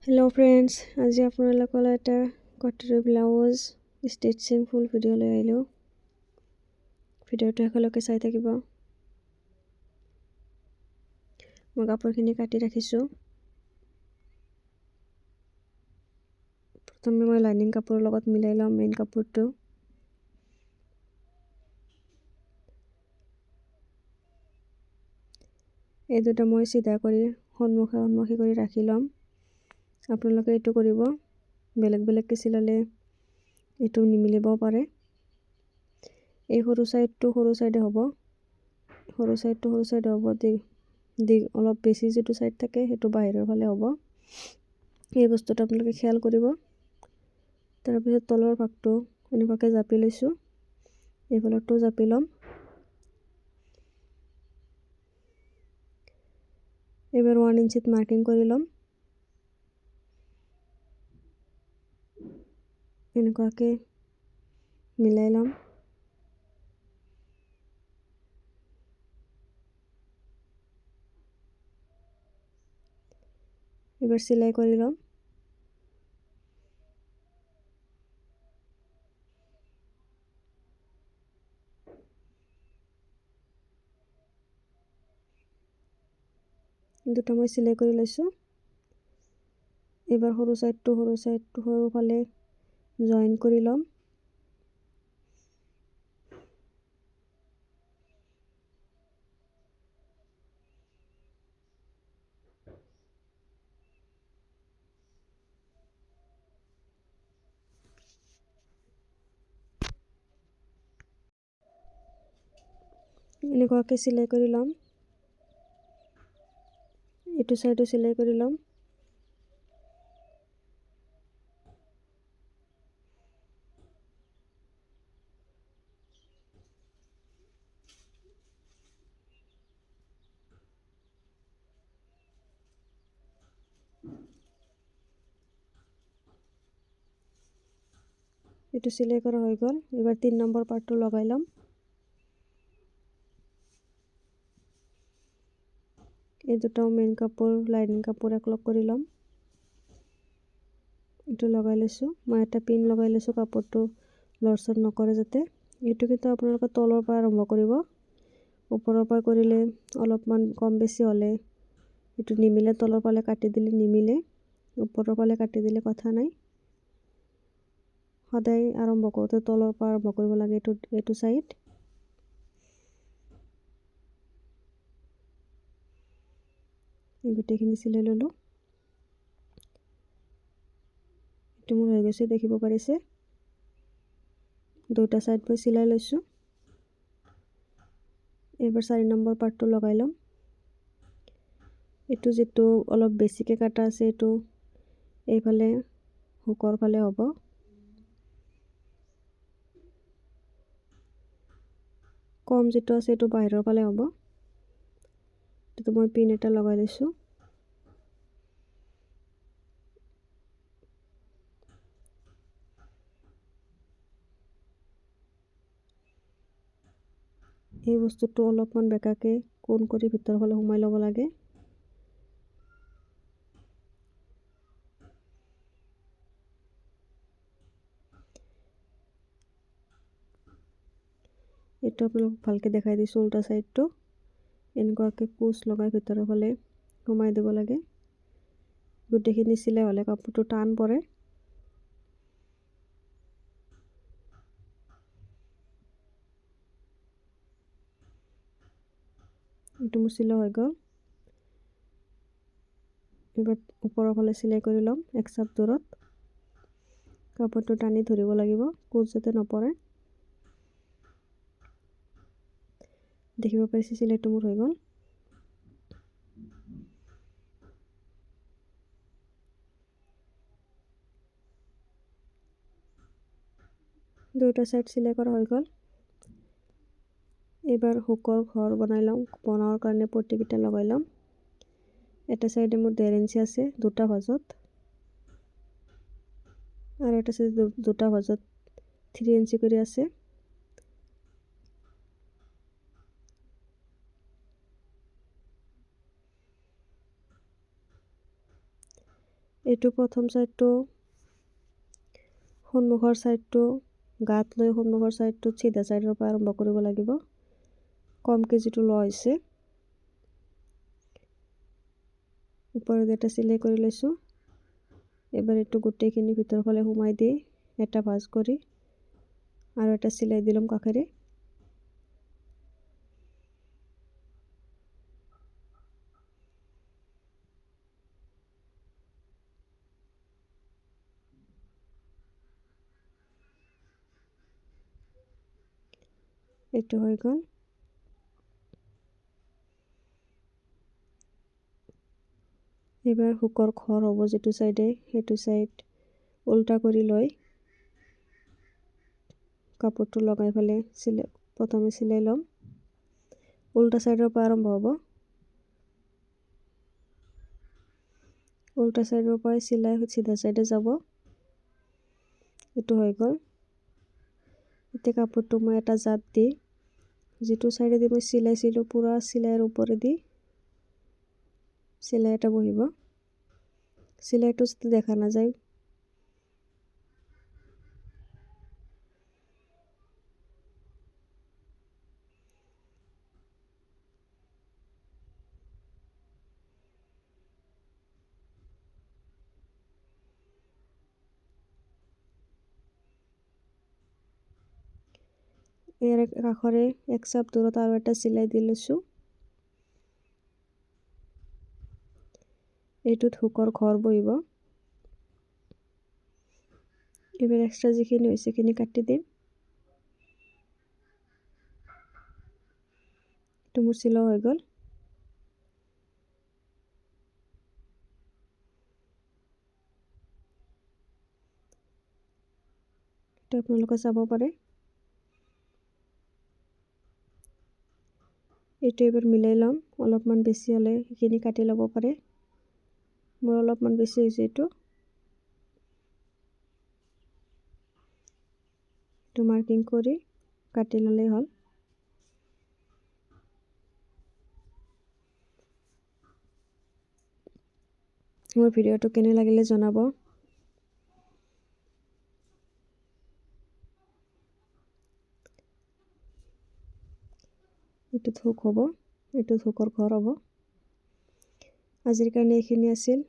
Hello' friends, আজি আপোনালোকলৈ এটা কটৰী ব্লাউজ ষ্টিচিং ফুল ভিডিঅ' লৈ আহিলোঁ। ভিডিঅ'টো শেষলৈকে চাই থাকিব। মই কাপোৰখিনি কাটি ৰাখিছোঁ। প্ৰথমে মই লাইনিং কাপোৰৰ লগত মিলাই ল'ম মেইন কাপোৰটো। এই দুটা মই চিধা কৰি সন্মুখী কৰি ৰাখি ল'ম। আপোনালোকে এইটো কৰিব, বেলেগ বেলেগকৈ চিলালে এইটো নিমিলিবও পাৰে। এই সৰু চাইডটো সৰু চাইডে হ'ব, সৰু চাইডে হ'ব। অলপ বেছি যিটো চাইড থাকে সেইটো বাহিৰৰ ফালে হ'ব। এই বস্তুটো আপোনালোকে খেয়াল কৰিব। তাৰপিছত তলৰ ভাগটো এনেকুৱাকৈ জাপি লৈছোঁ, এইফালতো জাপি ল'ম। এবাৰ 1 ইঞ্চিত মাৰ্কিং কৰি ল'ম। এনেকুৱাকৈ মিলাই ল'ম। এবাৰ চিলাই কৰি ল'ম। দুটা মই চিলাই কৰি লৈছোঁ। এবাৰ সৰু চাইডটো সৰু ফালে জইন কৰি ল'ম। এনেকুৱাকৈ চিলাই কৰি ল'ম। এইটো চাইডো চিলাই কৰি ল'ম। এইটো চিলাই কৰা হৈ গ'ল। এবাৰ 3 নম্বৰ পাৰ্টটো লগাই ল'ম। এই দুটাও মেইন কাপোৰ লাইনিং কাপোৰ একলগ কৰি ল'ম। এইটো লগাই লৈছোঁ। মই এটা পিন লগাই লৈছোঁ কাপোৰটো লৰচৰ নকৰে যাতে। এইটো কিন্তু আপোনালোকে তলৰ পৰা আৰম্ভ কৰিব। ওপৰৰ পৰা কৰিলে অলপমান কম বেছি হ'লে এইটো নিমিলে, তলৰ ফালে কাটি দিলে নিমিলে, ওপৰৰ ফালে কাটি দিলে কথা নাই। সদায় আৰম্ভ কৰোঁতে তলৰ পৰা আৰম্ভ কৰিব লাগে। এইটো চাইড গোটেইখিনি চিলাই ল'লোঁ। এইটো মোৰ হৈ গৈছে, দেখিব পাৰিছে। দুটা চাইড মই চিলাই লৈছোঁ। এইবাৰ 4 নম্বৰ পাৰ্টটো লগাই ল'ম। এইটো যিটো অলপ বেছিকৈ কাটা আছে এইটো এইফালে হুকৰ ফালে হ'ব। কম যিটো আছে এইটো বাহিৰৰ ফালে হ'ব। এইটো মই পিন এটা লগাই লৈছোঁ। এই বস্তুটো অলপমান বেকাকৈ কোণ কৰি ভিতৰৰ ফালে সোমাই ল'ব লাগে। এইটো আপোনালোক ভালকৈ দেখাই দিছোঁ। উল্টা চাইডটো এনেকুৱাকৈ কোচ লগাই ভিতৰৰ ফালে সোমাই দিব লাগে। গোটেইখিনি চিলাই হ'লে কাপোৰটো টান পৰে। এইটো মোৰ চিলাই হৈ গ'ল। এবাৰ ওপৰৰ ফালে চিলাই কৰি ল'ম। এক চাপ দূৰত কাপোৰটো টানি ধৰিব লাগিব, কোচ যাতে নপৰে। দেখিব পাৰিছে চিলাইটো মোৰ হৈ গ'ল। দুটা চাইড চিলাই কৰা হৈ গ'ল। এইবাৰ হুকৰ ঘৰ বনাবৰ কাৰণে পট্টিকেইটা লগাই ল'ম। এটা চাইডে মোৰ 1.5 ইঞ্চি আছে দুটা ভাজত, আৰু এটা চাইডে দুটা ভাজত 3 ইঞ্চি কৰি আছে। এইটো প্ৰথম চাইডটো সন্মুখৰ চাইডটো গাত লৈ সন্মুখৰ চাইডটোত চিধা চাইডৰ পৰা আৰম্ভ কৰিব লাগিব। কমকৈ যিটো লোৱা হৈছে ওপৰত এটা চিলাই কৰি লৈছোঁ। এবাৰ এইটো গোটেইখিনি ভিতৰৰ ফালে সোমাই দি এটা ভাঁজ কৰি আৰু এটা চিলাই দিলাম কাষেৰে। এইটো হৈ গ'ল। এইবাৰ হুকৰ ঘৰ হ'ব যিটো চাইডে সেইটো চাইড উল্টা কৰি লৈ কাপোৰটো লগাই পেলাই প্ৰথমে চিলাই ল'ম। উল্টা চাইডৰ পৰা আৰম্ভ হ'ব। উল্টা চাইডৰ পৰাই চিলাই চিধা চাইডে যাব। এইটো হৈ গ'ল। এতিয়া কাপোৰটো মই এটা জাপ দি যিটো চাইডেদি মই চিলাইছিলোঁ পুৰা চিলাইৰ ওপৰেদি চিলাই এটা বহিব। চিলাইটো যাতে দেখা নাযায় ইয়াৰ কাষৰে এক চাপ দূৰত আৰু এটা চিলাই দি লৈছোঁ। এইটোত হুকৰ ঘৰ বহিব। এইবাৰ এক্সট্ৰা যিখিনি হৈছে সেইখিনি কাটি দিম। এইটো মোৰ চিলোৱা হৈ গ'ল। এইটো আপোনালোকে চাব পাৰে। এইটো এবাৰ মিলাই ল'ম। অলপমান বেছি হ'লে সেইখিনি কাটি ল'ব পাৰে। মোৰ অলপমান বেছি হৈছে এইটো মাৰ্কিং কৰি কাটি ল'লেই হ'ল। মোৰ ভিডিঅ'টো কেনে লাগিলে জনাব। এইটোত হুক হ'ব, এইটোত হুকৰ ঘৰ হ'ব। আজিৰ কাৰণে এইখিনি আছিল।